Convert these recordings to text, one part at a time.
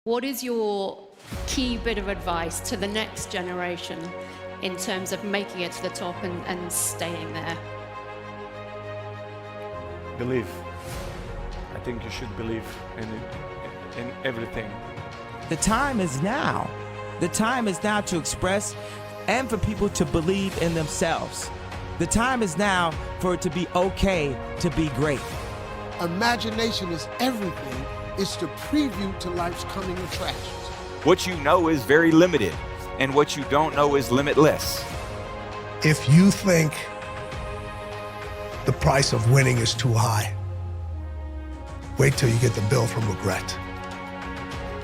What is your key bit of advice to the next generation in terms of making it to the top and staying there? Believe. I think you should believe in everything. The time is now. The time is now to express and for people to believe in themselves. The time is now for it to be okay to be great. Imagination is everything. It's the preview to life's coming attractions. What you know is very limited, and what you don't know is limitless. If you think the price of winning is too high, wait till you get the bill from regret.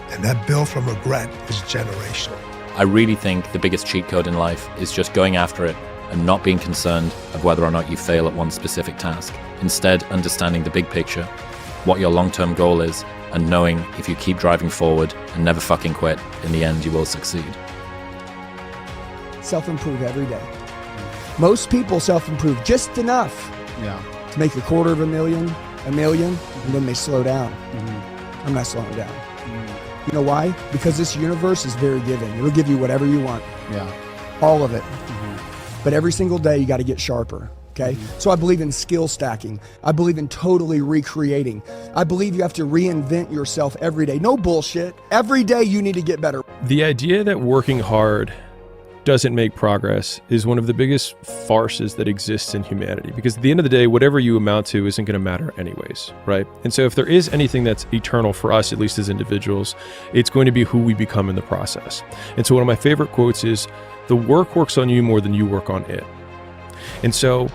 And that bill from regret is generational. I really think the biggest cheat code in life is just going after it and not being concerned of whether or not you fail at one specific task. Instead, understanding the big picture, what your long-term goal is, and knowing if you keep driving forward and never fucking quit, in the end you will succeed. Self-improve every day. Most people self-improve just enough to make $250,000, $1 million, and then they slow down. I'm not slowing down. You know why? Because this universe is very giving. It'll give you whatever you want. All of it. But every single day you got to get sharper. Okay? So I believe in skill stacking. I believe in totally recreating. I believe you have to reinvent yourself every day. No bullshit. Every day you need to get better. The idea that working hard doesn't make progress is one of the biggest farces that exists in humanity, because at the end of the day, whatever you amount to isn't going to matter anyways, right? And so if there is anything that's eternal for us, at least as individuals, it's going to be who we become in the process. And so one of my favorite quotes is, "The work works on you more than you work on it." And so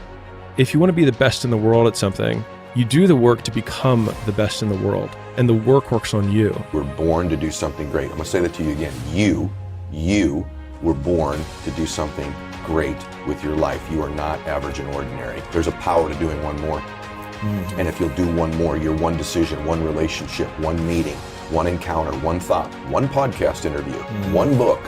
if you want to be the best in the world at something, you do the work to become the best in the world, and the work works on you. We're born to do something great. I'm gonna say that to you again. You were born to do something great with your life. You are not average and ordinary. There's a power to doing one more. And if you'll do one more, your one decision, one relationship, one meeting, one encounter, one thought, one podcast interview, one book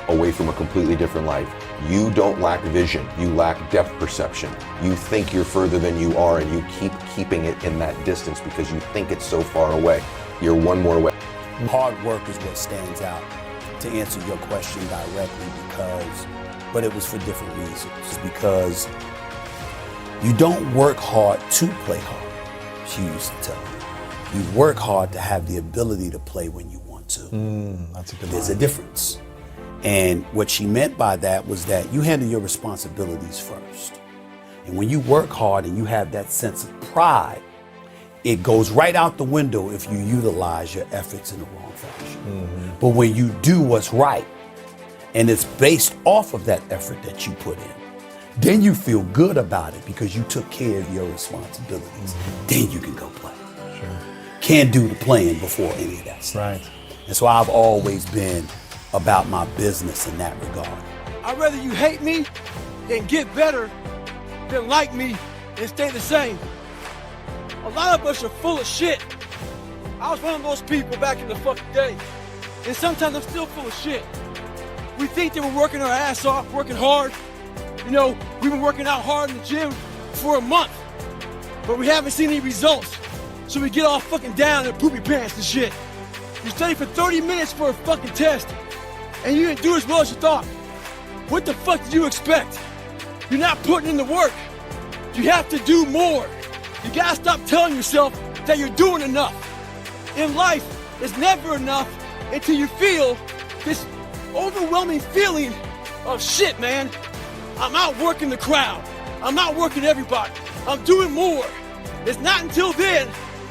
away from a completely different life. You don't lack vision, you lack depth perception. You think you're further than you are, and you keep keeping it in that distance because you think it's so far away. You're one more away. Hard work is what stands out, to answer your question directly, but it was for different reasons. Because you don't work hard to play hard, she used to tell me. You work hard to have the ability to play when you want to. That's a good There's a difference. And what she meant by that was that you handle your responsibilities first. And when you work hard and you have that sense of pride, it goes right out the window if you utilize your efforts in the wrong fashion. But when you do what's right, and it's based off of that effort that you put in, then you feel good about it because you took care of your responsibilities. Then you can go play. Can't do the playing before any of that stuff. And so I've always been about my business in that regard. I'd rather you hate me and get better than like me and stay the same. A lot of us are full of shit. I was one of those people back in the fucking day. And sometimes I'm still full of shit. We think that we're working our ass off, working hard. You know, we've been working out hard in the gym for a month, but we haven't seen any results. So we get all fucking down and poopy pants and shit. You study for 30 minutes for a fucking test, and you didn't do as well as you thought. What the fuck did you expect? You're not putting in the work. You have to do more. You gotta stop telling yourself that you're doing enough. In life, it's never enough until you feel this overwhelming feeling of shit, man. I'm outworking the crowd. I'm outworking everybody. I'm doing more. It's not until then,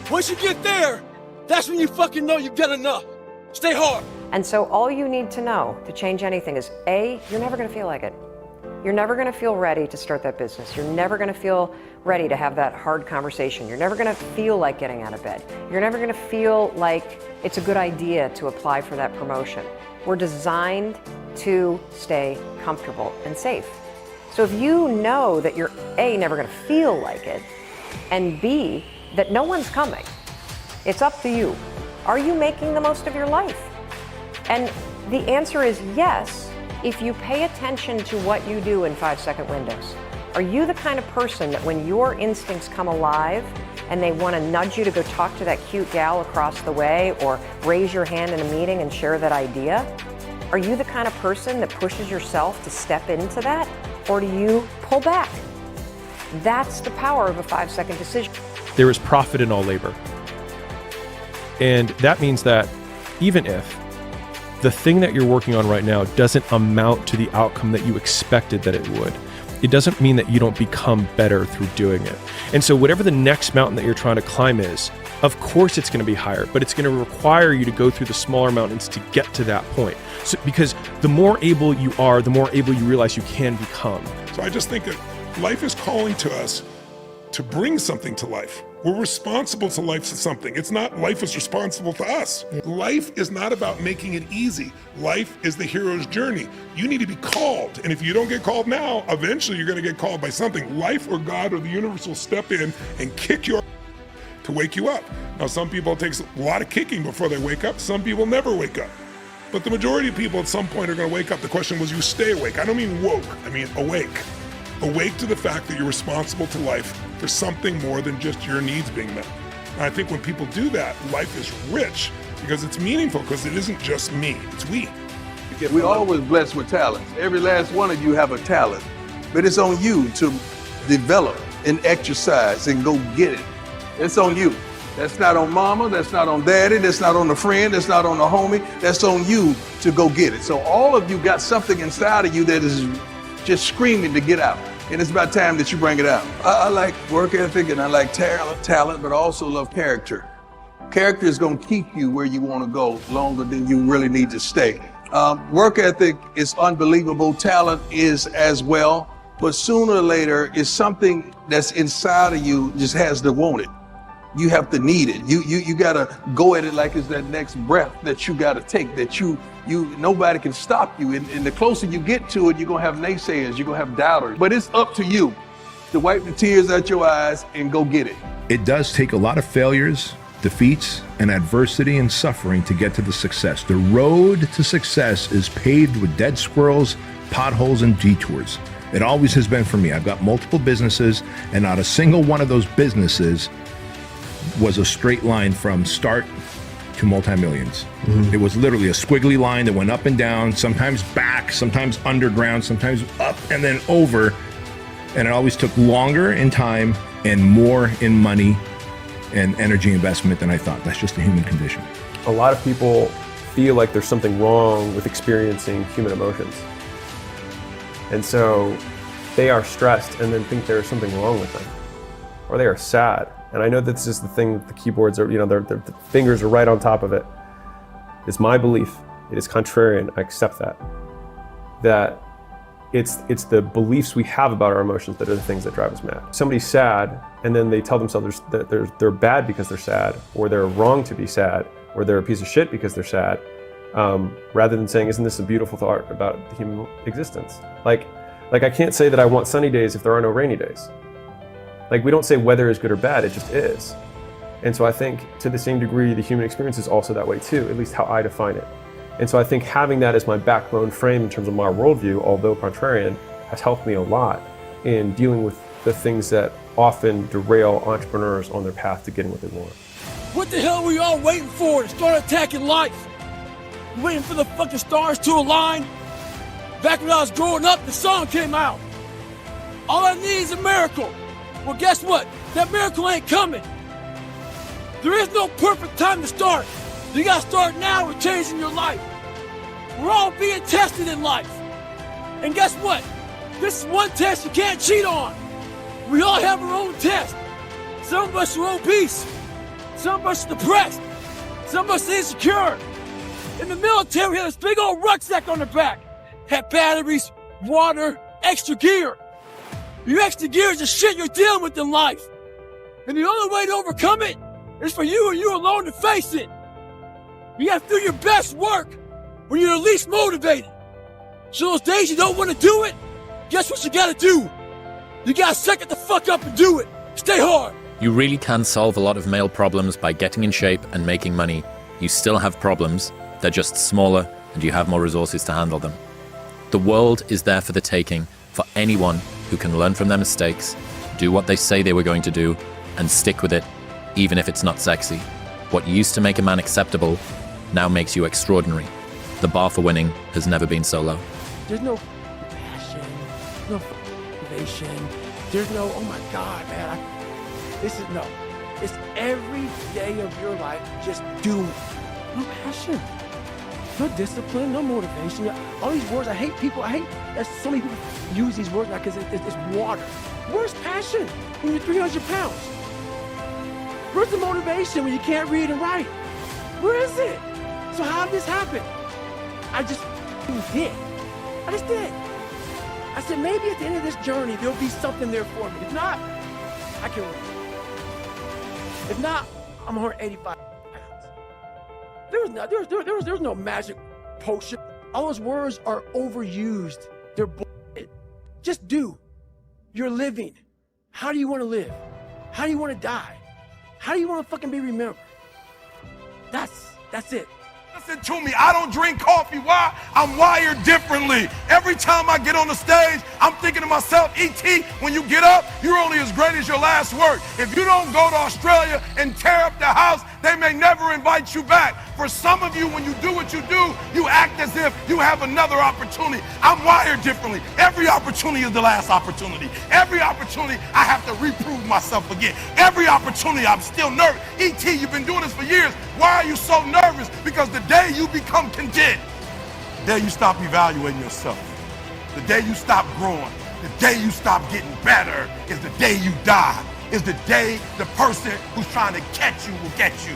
once you get there, that's when you fucking know you've done enough. Stay hard. And so all you need to know to change anything is, A, you're never gonna feel like it. You're never gonna feel ready to start that business. You're never gonna feel ready to have that hard conversation. You're never gonna feel like getting out of bed. You're never gonna feel like it's a good idea to apply for that promotion. We're designed to stay comfortable and safe. So if you know that you're A, never gonna feel like it, and B, that no one's coming, it's up to you. Are you making the most of your life? And the answer is yes, if you pay attention to what you do in 5-second windows. Are you the kind of person that when your instincts come alive and they want to nudge you to go talk to that cute gal across the way or raise your hand in a meeting and share that idea? Are you the kind of person that pushes yourself to step into that? Or do you pull back? That's the power of a 5-second decision. There is profit in all labor. And that means that even if the thing that you're working on right now doesn't amount to the outcome that you expected that it would, it doesn't mean that you don't become better through doing it. And so whatever the next mountain that you're trying to climb is, of course it's going to be higher, but it's going to require you to go through the smaller mountains to get to that point. So, because the more able you are, the more able you realize you can become. So I just think that life is calling to us to bring something to life. We're responsible to life for something. It's not life is responsible to us. Life is not about making it easy. Life is the hero's journey. You need to be called. And if you don't get called now, eventually you're gonna get called by something. Life or God or the universe will step in and kick your to wake you up. Now, some people, it takes a lot of kicking before they wake up. Some people never wake up. But the majority of people at some point are gonna wake up. The question was, you stay awake. I don't mean woke, I mean awake. Awake to the fact that you're responsible to life for something more than just your needs being met. And I think when people do that, life is rich because it's meaningful, because it isn't just me, it's we. We're always blessed with talents. Every last one of you have a talent, but it's on you to develop and exercise and go get it. It's on you. That's not on mama, that's not on daddy, that's not on the friend, that's not on the homie, that's on you to go get it. So all of you got something inside of you that is just screaming to get out. And it's about time that you bring it out. I like work ethic and I like talent, but I also love character. Character is gonna keep you where you wanna go longer than you really need to stay. Work ethic is unbelievable, talent is as well, but sooner or later, it's something that's inside of you just has to want it. You have to need it. You gotta go at it like it's that next breath that you gotta take, that nobody can stop you. And the closer you get to it, you're gonna have naysayers, you're gonna have doubters. But it's up to you to wipe the tears out your eyes and go get it. It does take a lot of failures, defeats, and adversity and suffering to get to the success. The road to success is paved with dead squirrels, potholes, and detours. It always has been for me. I've got multiple businesses, and not a single one of those businesses was a straight line from start to multi-millions. It was literally a squiggly line that went up and down, sometimes back, sometimes underground, sometimes up and then over. And it always took longer in time and more in money and energy investment than I thought. That's just the human condition. A lot of people feel like there's something wrong with experiencing human emotions. And so they are stressed and then think there's something wrong with them. Or they are sad. And I know that this is the thing, the keyboards are, the fingers are right on top of it. It's my belief, it is contrarian, I accept that. That it's the beliefs we have about our emotions that are the things that drive us mad. Somebody's sad, and then they tell themselves that they're bad because they're sad, or they're wrong to be sad, or they're a piece of shit because they're sad, rather than saying, isn't this a beautiful thought about the human existence? Like I can't say that I want sunny days if there are no rainy days. Like, we don't say weather is good or bad, it just is. And so I think to the same degree, the human experience is also that way too, at least how I define it. And so I think having that as my backbone frame in terms of my worldview, although contrarian, has helped me a lot in dealing with the things that often derail entrepreneurs on their path to getting what they want. What the hell were you all waiting for to start attacking life? You waiting for the fucking stars to align? Back when I was growing up, the song came out. All I need is a miracle. Well, guess what? That miracle ain't coming. There is no perfect time to start. You gotta start now with changing your life. We're all being tested in life. And guess what? This is one test you can't cheat on. We all have our own test. Some of us are obese. Some of us are depressed. Some of us are insecure. In the military, we had this big old rucksack on the back. Had batteries, water, extra gear. Your extra gear is the shit you're dealing with in life. And the only way to overcome it is for you and you alone to face it. You gotta do your best work when you're the least motivated. So those days you don't want to do it, guess what you gotta do? You gotta suck it the fuck up and do it. Stay hard. You really can solve a lot of male problems by getting in shape and making money. You still have problems, they're just smaller and you have more resources to handle them. The world is there for the taking for anyone who can learn from their mistakes, do what they say they were going to do, and stick with it, even if it's not sexy. What used to make a man acceptable now makes you extraordinary. The bar for winning has never been so low. There's no passion, no motivation. There's no, oh my God, man. No. It's every day of your life, just do it. No passion, no discipline, no motivation. All these words, I hate people. I hate that so many people use these words now because it's water. Where's passion when you're 300 pounds? Where's the motivation when you can't read and write? Where is it? So how did this happen? I just did. I just did. I said, maybe at the end of this journey, there'll be something there for me. If not, I can win. If not, I'm 185 pounds. There was no magic potion. All those words are overused. They're bullshit. Just do. You're living. How do you want to live? How do you want to die? How do you want to fucking be remembered? That's it. Listen to me, I don't drink coffee. Why? I'm wired differently. Every time I get on the stage, I'm thinking to myself, E.T., when you get up, you're only as great as your last word. If you don't go to Australia and tear up the house, they may never invite you back. For some of you, when you do what you do, you act as if you have another opportunity. I'm wired differently. Every opportunity is the last opportunity. Every opportunity, I have to reprove myself again. Every opportunity, I'm still nervous. E.T., you've been doing this for years. Why are you so nervous? Because the day you become content, the day you stop evaluating yourself, the day you stop growing, the day you stop getting better is the day you die. Is the day the person who's trying to catch you will get you.